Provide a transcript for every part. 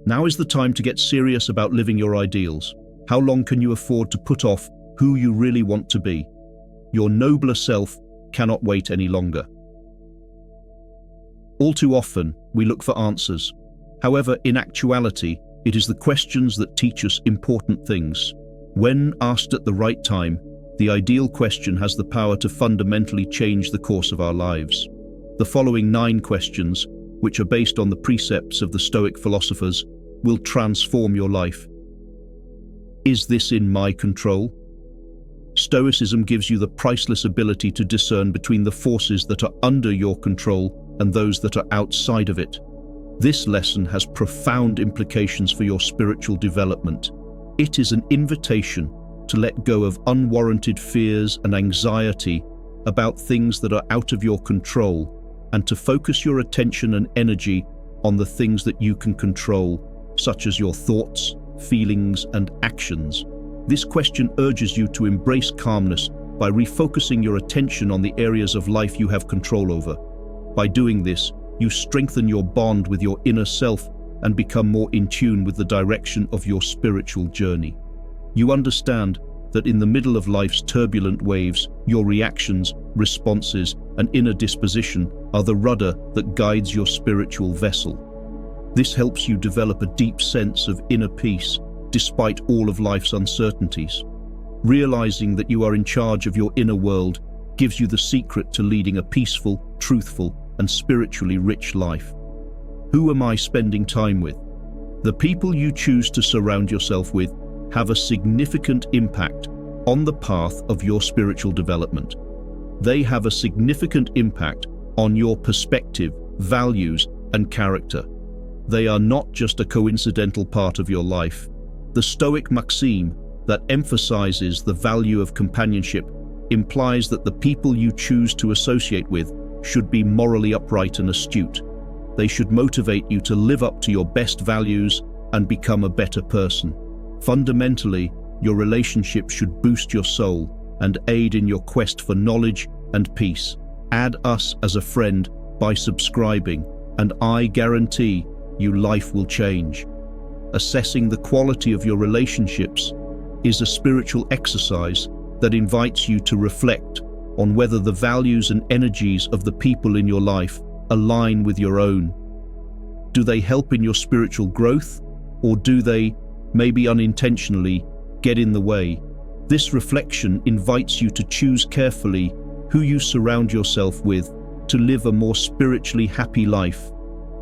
Now is the time to get serious about living your ideals. How long can you afford to put off who you really want to be? Your nobler self cannot wait any longer. All too often, we look for answers. However, in actuality, it is the questions that teach us important things. When asked at the right time, the ideal question has the power to fundamentally change the course of our lives. The following 9 questions, which are based on the precepts of the Stoic philosophers, will transform your life. Is this in my control? Stoicism gives you the priceless ability to discern between the forces that are under your control and those that are outside of it. This lesson has profound implications for your spiritual development. It is an invitation to let go of unwarranted fears and anxiety about things that are out of your control, and to focus your attention and energy on the things that you can control, such as your thoughts, feelings, and actions. This question urges you to embrace calmness by refocusing your attention on the areas of life you have control over. By doing this, you strengthen your bond with your inner self and become more in tune with the direction of your spiritual journey. You understand that in the middle of life's turbulent waves, your reactions, responses, and inner disposition are the rudder that guides your spiritual vessel. This helps you develop a deep sense of inner peace despite all of life's uncertainties. Realizing that you are in charge of your inner world gives you the secret to leading a peaceful, truthful, and spiritually rich life. Who am I spending time with? The people you choose to surround yourself with have a significant impact on the path of your spiritual development. They have a significant impact on your perspective, values, and character. They are not just a coincidental part of your life. The Stoic maxim that emphasizes the value of companionship implies that the people you choose to associate with should be morally upright and astute. They should motivate you to live up to your best values and become a better person. Fundamentally, your relationship should boost your soul and aid in your quest for knowledge and peace. Add us as a friend by subscribing, and I guarantee you life will change. Assessing the quality of your relationships is a spiritual exercise that invites you to reflect on whether the values and energies of the people in your life align with your own. Do they help in your spiritual growth, or do they, maybe unintentionally, get in the way? This reflection invites you to choose carefully who you surround yourself with to live a more spiritually happy life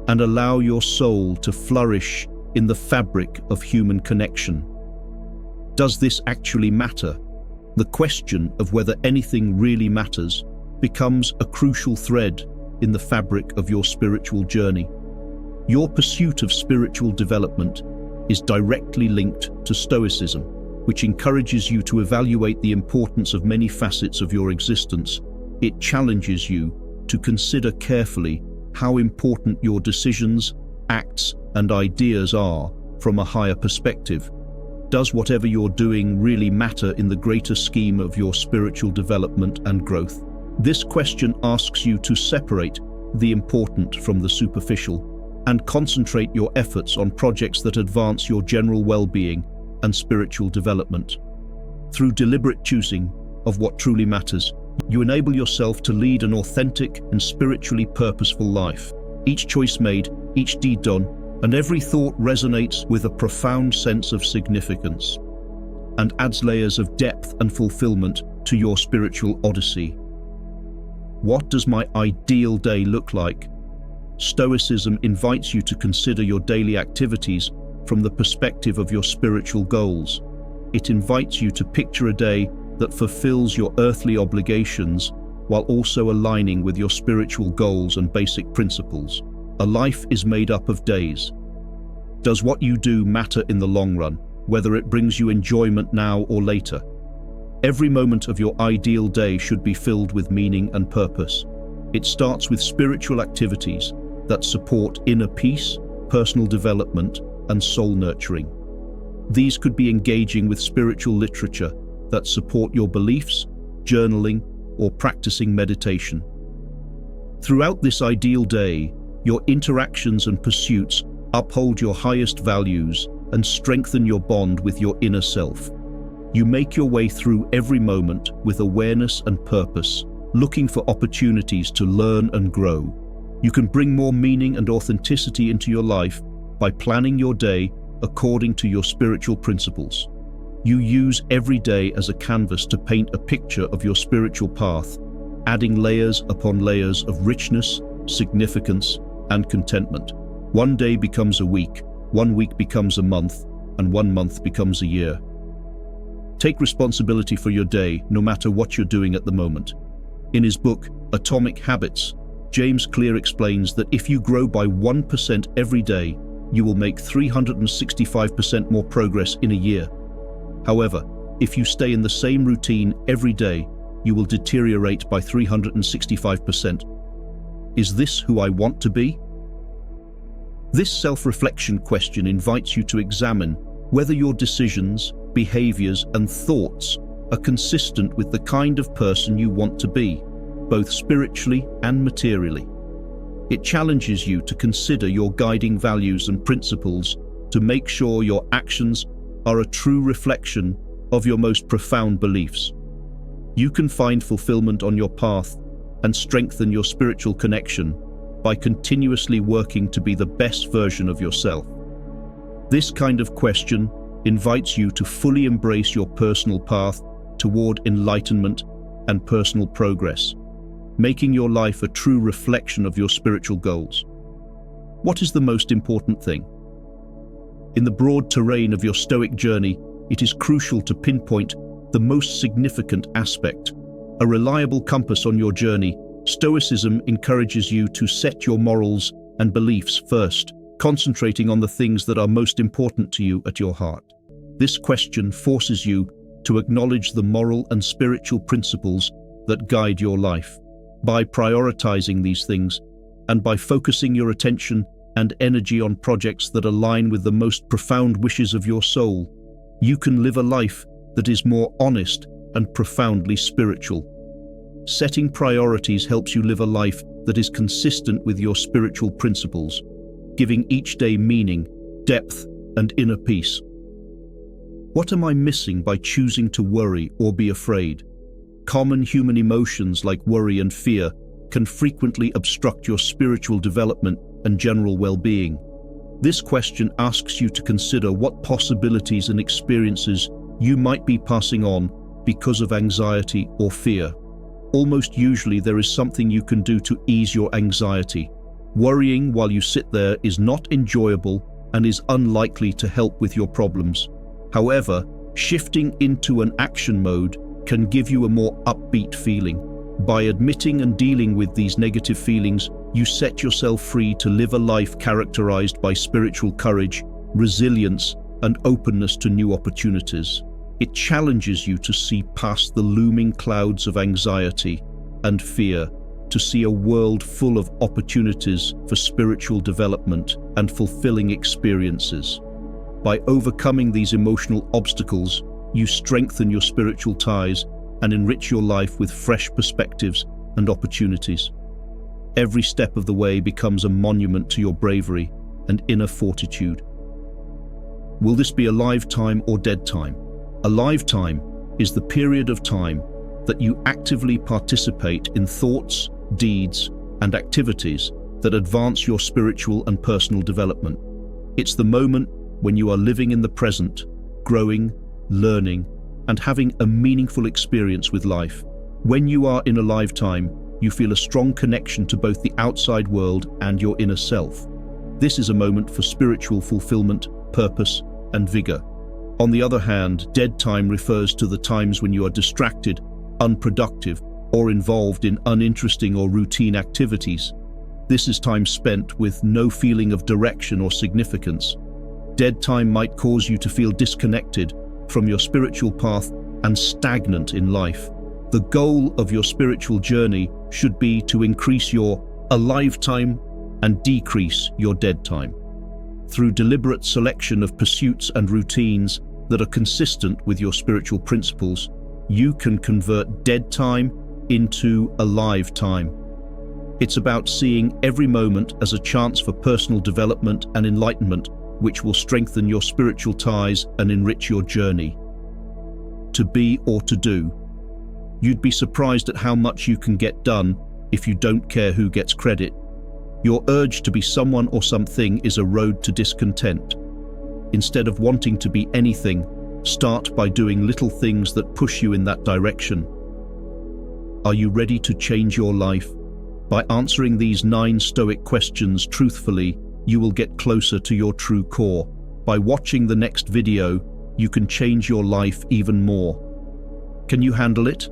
and allow your soul to flourish in the fabric of human connection. Does this actually matter? The question of whether anything really matters becomes a crucial thread in the fabric of your spiritual journey. Your pursuit of spiritual development is directly linked to Stoicism, which encourages you to evaluate the importance of many facets of your existence. It challenges you to consider carefully how important your decisions, acts, and ideas are from a higher perspective. Does whatever you're doing really matter in the greater scheme of your spiritual development and growth? This question asks you to separate the important from the superficial and concentrate your efforts on projects that advance your general well-being and spiritual development. Through deliberate choosing of what truly matters, you enable yourself to lead an authentic and spiritually purposeful life. Each choice made, each deed done, and every thought resonates with a profound sense of significance and adds layers of depth and fulfillment to your spiritual odyssey. What does my ideal day look like? Stoicism invites you to consider your daily activities from the perspective of your spiritual goals. It invites you to picture a day that fulfills your earthly obligations while also aligning with your spiritual goals and basic principles. A life is made up of days. Does what you do matter in the long run, whether it brings you enjoyment now or later? Every moment of your ideal day should be filled with meaning and purpose. It starts with spiritual activities that support inner peace, personal development, and soul nurturing. These could be engaging with spiritual literature that support your beliefs, journaling, or practicing meditation. Throughout this ideal day, your interactions and pursuits uphold your highest values, and strengthen your bond with your inner self. You make your way through every moment with awareness and purpose, looking for opportunities to learn and grow. You can bring more meaning and authenticity into your life by planning your day according to your spiritual principles. You use every day as a canvas to paint a picture of your spiritual path, adding layers upon layers of richness, significance, and contentment. One day becomes a week, one week becomes a month, and one month becomes a year. Take responsibility for your day, no matter what you're doing at the moment. In his book, Atomic Habits, James Clear explains that if you grow by 1% every day, you will make 365% more progress in a year. However, if you stay in the same routine every day, you will deteriorate by 365%. Is this who I want to be? This self-reflection question invites you to examine whether your decisions, behaviors, and thoughts are consistent with the kind of person you want to be, both spiritually and materially. It challenges you to consider your guiding values and principles to make sure your actions are a true reflection of your most profound beliefs. You can find fulfillment on your path and strengthen your spiritual connection by continuously working to be the best version of yourself. This kind of question invites you to fully embrace your personal path toward enlightenment and personal progress, making your life a true reflection of your spiritual goals. What is the most important thing? In the broad terrain of your Stoic journey, it is crucial to pinpoint the most significant aspect. A reliable compass on your journey, Stoicism encourages you to set your morals and beliefs first, concentrating on the things that are most important to you at your heart. This question forces you to acknowledge the moral and spiritual principles that guide your life. By prioritizing these things, and by focusing your attention and energy on projects that align with the most profound wishes of your soul, you can live a life that is more honest and profoundly spiritual. Setting priorities helps you live a life that is consistent with your spiritual principles, giving each day meaning, depth, and inner peace. What am I missing by choosing to worry or be afraid? Common human emotions like worry and fear can frequently obstruct your spiritual development and general well-being. This question asks you to consider what possibilities and experiences you might be passing on because of anxiety or fear. Almost usually there is something you can do to ease your anxiety. Worrying while you sit there is not enjoyable and is unlikely to help with your problems. However, shifting into an action mode can give you a more upbeat feeling. By admitting and dealing with these negative feelings, you set yourself free to live a life characterized by spiritual courage, resilience, and openness to new opportunities. It challenges you to see past the looming clouds of anxiety and fear, to see a world full of opportunities for spiritual development and fulfilling experiences. By overcoming these emotional obstacles, you strengthen your spiritual ties and enrich your life with fresh perspectives and opportunities. Every step of the way becomes a monument to your bravery and inner fortitude. Will this be a live time or dead time? A live time is the period of time that you actively participate in thoughts, deeds, and activities that advance your spiritual and personal development. It's the moment when you are living in the present, growing, learning, and having a meaningful experience with life. When you are in a live time, you feel a strong connection to both the outside world and your inner self. This is a moment for spiritual fulfillment, purpose, and vigor. On the other hand, dead time refers to the times when you are distracted, unproductive, or involved in uninteresting or routine activities. This is time spent with no feeling of direction or significance. Dead time might cause you to feel disconnected from your spiritual path and stagnant in life. The goal of your spiritual journey should be to increase your alive time and decrease your dead time. Through deliberate selection of pursuits and routines that are consistent with your spiritual principles, you can convert dead time into alive time. It's about seeing every moment as a chance for personal development and enlightenment, which will strengthen your spiritual ties and enrich your journey. To be or to do. You'd be surprised at how much you can get done if you don't care who gets credit. Your urge to be someone or something is a road to discontent. Instead of wanting to be anything, start by doing little things that push you in that direction. Are you ready to change your life? By answering these 9 Stoic questions truthfully, you will get closer to your true core. By watching the next video, you can change your life even more. Can you handle it?